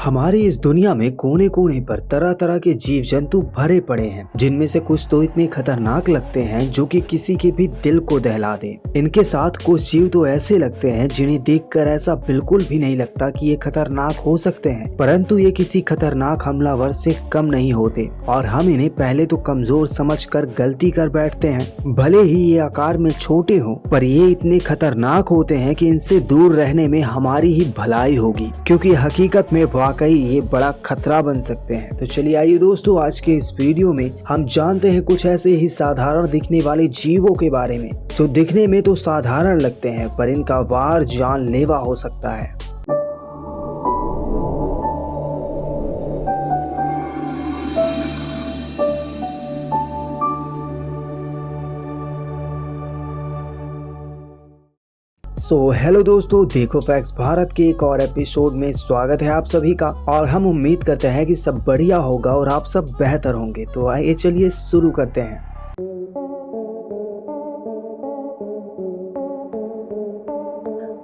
हमारी इस दुनिया में कोने कोने पर तरह तरह के जीव जंतु भरे पड़े हैं, जिनमें से कुछ तो इतने खतरनाक लगते हैं जो कि किसी के भी दिल को दहला दे। इनके साथ कुछ जीव तो ऐसे लगते हैं जिन्हें देखकर ऐसा बिल्कुल भी नहीं लगता कि ये खतरनाक हो सकते हैं, परंतु ये किसी खतरनाक हमलावर से कम नहीं होते और हम इन्हें पहले तो कमजोर समझकर गलती कर बैठते हैं। भले ही ये आकार में छोटे हों, पर ये इतने खतरनाक होते हैं कि इनसे दूर रहने में हमारी ही भलाई होगी, क्योंकि हकीकत में वाकई ये बड़ा खतरा बन सकते हैं। तो चलिए आइए दोस्तों, आज के इस वीडियो में हम जानते हैं कुछ ऐसे ही साधारण दिखने वाले जीवों के बारे में जो दिखने में तो साधारण लगते हैं पर इनका वार जानलेवा हो सकता है। हेलो दोस्तों, देखो फैक्ट्स भारत के एक और एपिसोड में स्वागत है आप सभी का। और हम उम्मीद करते हैं कि सब बढ़िया होगा और आप सब बेहतर होंगे। तो आइए चलिए शुरू करते हैं।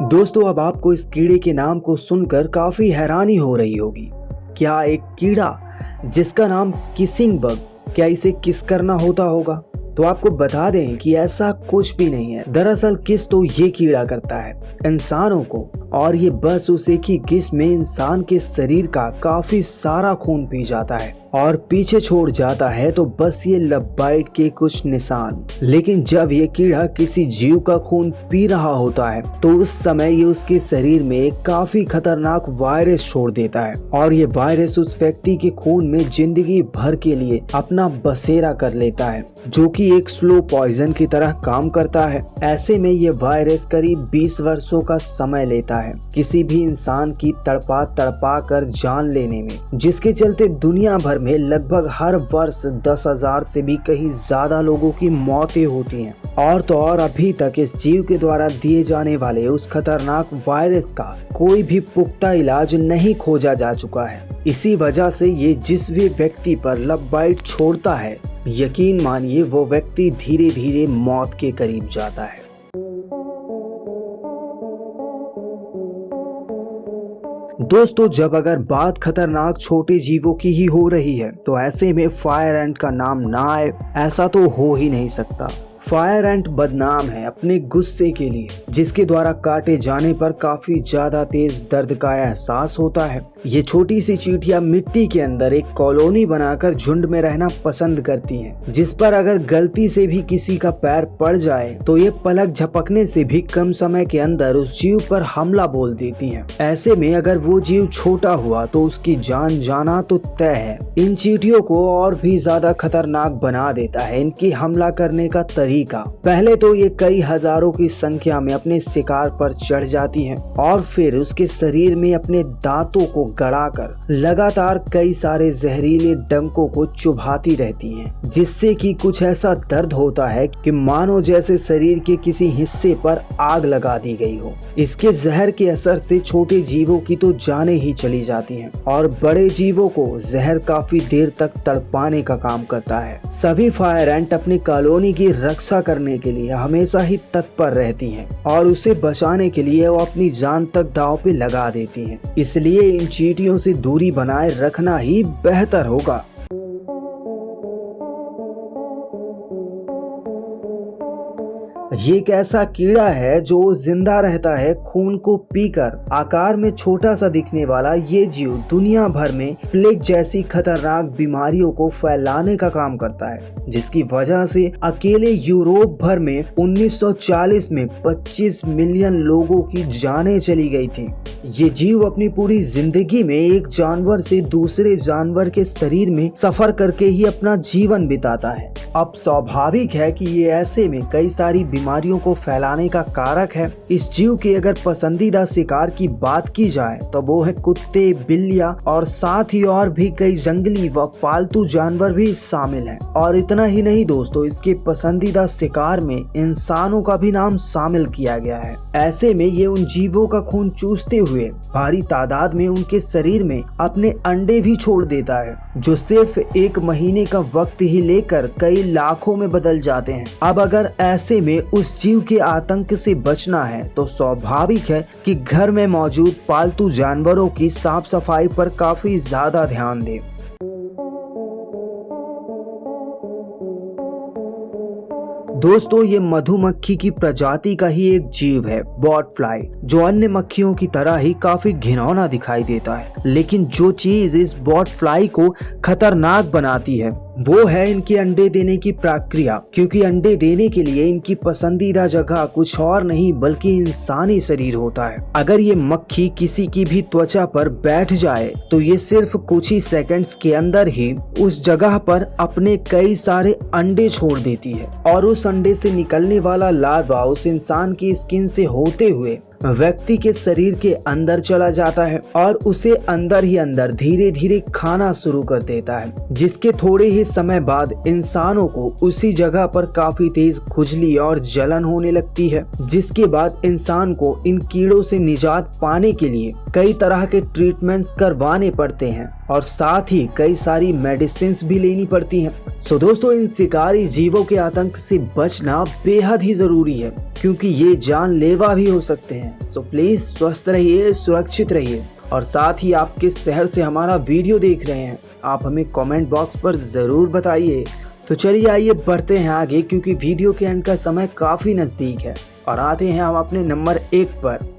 दोस्तों, अब आपको इस कीड़े के नाम को सुनकर काफी हैरानी हो रही होगी। क्या एक कीड़ा जिसका नाम किसिंग बग, क्या इसे किस करना होता होगा? तो आपको बता दें कि ऐसा कुछ भी नहीं है। दरअसल किस तो ये कीड़ा करता है इंसानों को, और ये बस उस एक ही किस में इंसान के शरीर का काफी सारा खून पी जाता है और पीछे छोड़ जाता है तो बस ये लव बाइट के कुछ निशान। लेकिन जब ये कीड़ा किसी जीव का खून पी रहा होता है तो उस समय ये उसके शरीर में एक काफी खतरनाक वायरस छोड़ देता है और ये वायरस उस व्यक्ति के खून में जिंदगी भर के लिए अपना बसेरा कर लेता है, जो कि एक स्लो पॉइजन की तरह काम करता है। ऐसे में ये वायरस करीब 20 वर्षों का समय लेता है किसी भी इंसान की तड़पा तड़पा कर जान लेने में, जिसके चलते दुनिया भर में लगभग हर वर्ष 10,000 से भी कहीं ज्यादा लोगों की मौतें होती हैं। और तो और अभी तक इस जीव के द्वारा दिए जाने वाले उस खतरनाक वायरस का कोई भी पुख्ता इलाज नहीं खोजा जा चुका है। इसी वजह से ये जिस भी व्यक्ति पर लव बाइट छोड़ता है, यकीन मानिए वो व्यक्ति धीरे धीरे मौत के करीब जाता है। दोस्तों, जब अगर बात खतरनाक छोटे जीवों की ही हो रही है तो ऐसे में फायर एंट का नाम ना आए ऐसा तो हो ही नहीं सकता। फायर एंट बदनाम है अपने गुस्से के लिए, जिसके द्वारा काटे जाने पर काफी ज्यादा तेज दर्द का एहसास होता है। ये छोटी सी चींटियां मिट्टी के अंदर एक कॉलोनी बनाकर झुंड में रहना पसंद करती हैं, जिस पर अगर गलती से भी किसी का पैर पड़ जाए तो ये पलक झपकने से भी कम समय के अंदर उस जीव पर हमला बोल देती हैं। ऐसे में अगर वो जीव छोटा हुआ तो उसकी जान जाना तो तय है। इन चींटियों को और भी ज्यादा खतरनाक बना देता है इनकी हमला करने का तरीका। पहले तो ये कई हजारों की संख्या में अपने शिकार पर चढ़ जाती हैं और फिर उसके शरीर में अपने दांतों को गड़ाकर लगातार कई सारे जहरीले डंकों को चुभाती रहती हैं, जिससे कि कुछ ऐसा दर्द होता है कि मानो जैसे शरीर के किसी हिस्से पर आग लगा दी गई हो। इसके जहर के असर से छोटे जीवों की तो जानें ही चली जाती हैं और बड़े जीवों को जहर काफी देर तक तड़पाने का काम करता है। सभी फायर एंट अपनी कॉलोनी की रक्षा करने के लिए हमेशा ही तत्पर रहती हैं और उसे बचाने के लिए वो अपनी जान तक दांव पे लगा देती हैं। इसलिए इन चींटियों से दूरी बनाए रखना ही बेहतर होगा। ये एक ऐसा कीड़ा है जो जिंदा रहता है खून को पीकर। आकार में छोटा सा दिखने वाला ये जीव दुनिया भर में प्लेग जैसी खतरनाक बीमारियों को फैलाने का काम करता है, जिसकी वजह से अकेले यूरोप भर में 1940 में 25 मिलियन लोगों की जानें चली गई थी। ये जीव अपनी पूरी जिंदगी में एक जानवर से दूसरे जानवर के शरीर में सफर करके ही अपना जीवन बिताता है। अब स्वाभाविक है कि ये ऐसे में कई सारी बीमारियों को फैलाने का कारक है। इस जीव के अगर पसंदीदा शिकार की बात की जाए तो वो है कुत्ते, बिल्लियां और साथ ही और भी कई जंगली व पालतू जानवर भी शामिल हैं। और इतना ही नहीं दोस्तों, इसके पसंदीदा शिकार में इंसानों का भी नाम शामिल किया गया है। ऐसे में ये उन जीवों का खून चूसते हुए भारी तादाद में उनके शरीर में अपने अंडे भी छोड़ देता है, जो सिर्फ 1 महीने का वक्त ही लेकर कई लाखों में बदल जाते हैं। अब अगर ऐसे में उस जीव के आतंक से बचना है तो स्वाभाविक है कि घर में मौजूद पालतू जानवरों की साफ सफाई पर काफी ज्यादा ध्यान दें। दोस्तों, ये मधुमक्खी की प्रजाति का ही एक जीव है, बॉट फ्लाई, जो अन्य मक्खियों की तरह ही काफी घिनौना दिखाई देता है। लेकिन जो चीज इस बॉट फ्लाई को खतरनाक बनाती है वो है इनके अंडे देने की प्रक्रिया, क्योंकि अंडे देने के लिए इनकी पसंदीदा जगह कुछ और नहीं बल्कि इंसानी शरीर होता है। अगर ये मक्खी किसी की भी त्वचा पर बैठ जाए तो ये सिर्फ कुछ ही सेकंड्स के अंदर ही उस जगह पर अपने कई सारे अंडे छोड़ देती है और उस अंडे से निकलने वाला लार्वा उस इंसान की स्किन से होते हुए व्यक्ति के शरीर के अंदर चला जाता है और उसे अंदर ही अंदर धीरे धीरे खाना शुरू कर देता है, जिसके थोड़े ही समय बाद इंसानों को उसी जगह पर काफी तेज खुजली और जलन होने लगती है, जिसके बाद इंसान को इन कीड़ों से निजात पाने के लिए कई तरह के ट्रीटमेंट्स करवाने पड़ते हैं और साथ ही कई सारी मेडिसिन भी लेनी पड़ती हैं। सो दोस्तों, इन शिकारी जीवों के आतंक से बचना बेहद ही जरूरी है, क्योंकि ये जानलेवा भी हो सकते हैं। सो प्लीज स्वस्थ रहिए, सुरक्षित रहिए और साथ ही आप किस शहर से हमारा वीडियो देख रहे हैं आप हमें कमेंट बॉक्स पर जरूर बताइए। तो चलिए आइए बढ़ते हैं आगे, क्योंकि वीडियो के एंड का समय काफी नजदीक है और आते हैं हम अपने नंबर 1 पर।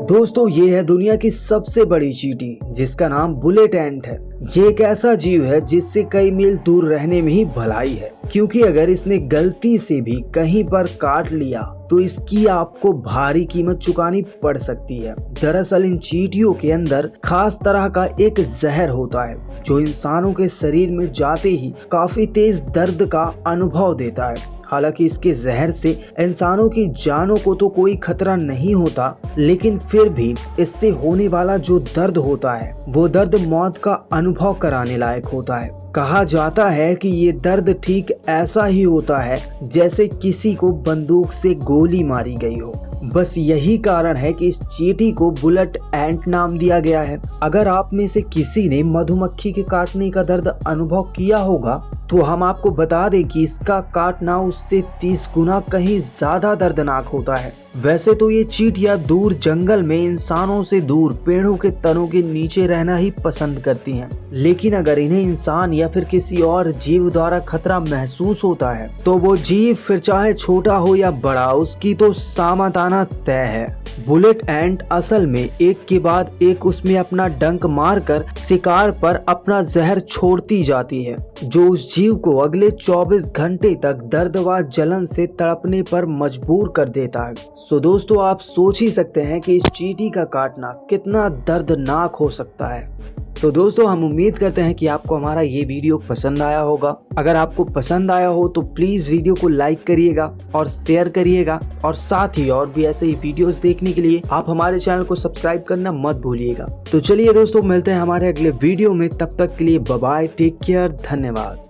दोस्तों, ये है दुनिया की सबसे बड़ी चींटी, जिसका नाम बुलेट एंट है। ये एक ऐसा जीव है जिससे कई मील दूर रहने में ही भलाई है, क्योंकि अगर इसने गलती से भी कहीं पर काट लिया तो इसकी आपको भारी कीमत चुकानी पड़ सकती है। दरअसल इन चींटियों के अंदर खास तरह का एक जहर होता है जो इंसानों के शरीर में जाते ही काफी तेज दर्द का अनुभव देता है। हालांकि इसके जहर से इंसानों की जानों को तो कोई खतरा नहीं होता, लेकिन फिर भी इससे होने वाला जो दर्द होता है वो दर्द मौत का अनुभव कराने लायक होता है। कहा जाता है कि ये दर्द ठीक ऐसा ही होता है जैसे किसी को बंदूक से गोली मारी गई हो। बस यही कारण है कि इस चींटी को बुलेट एंट नाम दिया गया है। अगर आप में से किसी ने मधुमक्खी के काटने का दर्द अनुभव किया होगा तो हम आपको बता दें कि इसका काटना उससे 30 गुना कहीं ज्यादा दर्दनाक होता है। वैसे तो ये चींटियां दूर जंगल में इंसानों से दूर पेड़ों के तनों के नीचे रहना ही पसंद करती हैं, लेकिन अगर इन्हें इंसान या फिर किसी और जीव द्वारा खतरा महसूस होता है तो वो जीव फिर चाहे छोटा हो या बड़ा उसकी तो सामत आना तय है। बुलेट एंट असल में एक के बाद एक उसमें अपना डंक मारकर शिकार पर अपना जहर छोड़ती जाती है, जो उस जीव को अगले 24 घंटे तक दर्द व जलन से तड़पने पर मजबूर कर देता है। सो दोस्तों, आप सोच ही सकते हैं कि इस चींटी का काटना कितना दर्दनाक हो सकता है। तो दोस्तों, हम उम्मीद करते हैं कि आपको हमारा ये वीडियो पसंद आया होगा। अगर आपको पसंद आया हो तो प्लीज वीडियो को लाइक करिएगा और शेयर करिएगा, और साथ ही और भी ऐसे ही वीडियोस देखने के लिए आप हमारे चैनल को सब्सक्राइब करना मत भूलिएगा। तो चलिए दोस्तों, मिलते हैं हमारे अगले वीडियो में। तब तक के लिए बाय बाय, टेक केयर, धन्यवाद।